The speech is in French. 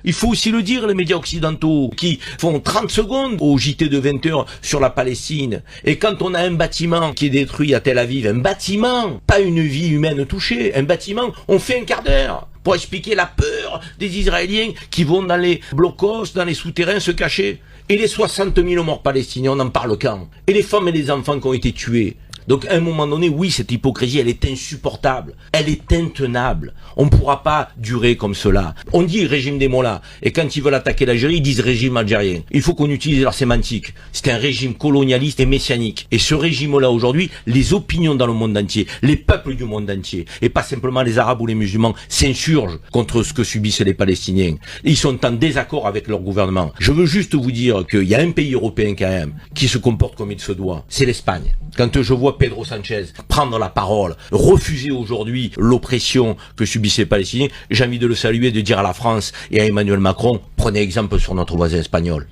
Il faut aussi le dire, les médias occidentaux, qui font 30 secondes au JT de 20 heures sur la Palestine. Et quand on a un bâtiment qui est détruit à Tel Aviv, un bâtiment, pas une vie humaine touchée, un bâtiment, on fait un quart d'heure pour expliquer la peur des Israéliens qui vont dans les blocos, dans les souterrains se cacher. Et les 60 000 morts palestiniens, on en parle quand? Et les femmes et les enfants qui ont été tués. Donc à un moment donné, oui, cette hypocrisie, elle est insupportable, elle est intenable. On ne pourra pas durer comme cela. On dit régime des mollahs, et quand ils veulent attaquer l'Algérie, ils disent régime algérien. Il faut qu'on utilise leur sémantique. C'est un régime colonialiste et messianique. Et ce régime-là, aujourd'hui, les opinions dans le monde entier, les peuples du monde entier, et pas simplement les Arabes ou les musulmans, s'insurgent contre ce que subissent les Palestiniens. Ils sont en désaccord avec leur gouvernement. Je veux juste vous dire qu'il y a un pays européen quand même qui se comporte comme il se doit. C'est l'Espagne. Quand je vois Pedro Sanchez prendre la parole, refuser aujourd'hui l'oppression que subissent les Palestiniens, j'ai envie de le saluer et de dire à la France et à Emmanuel Macron, prenez exemple sur notre voisin espagnol.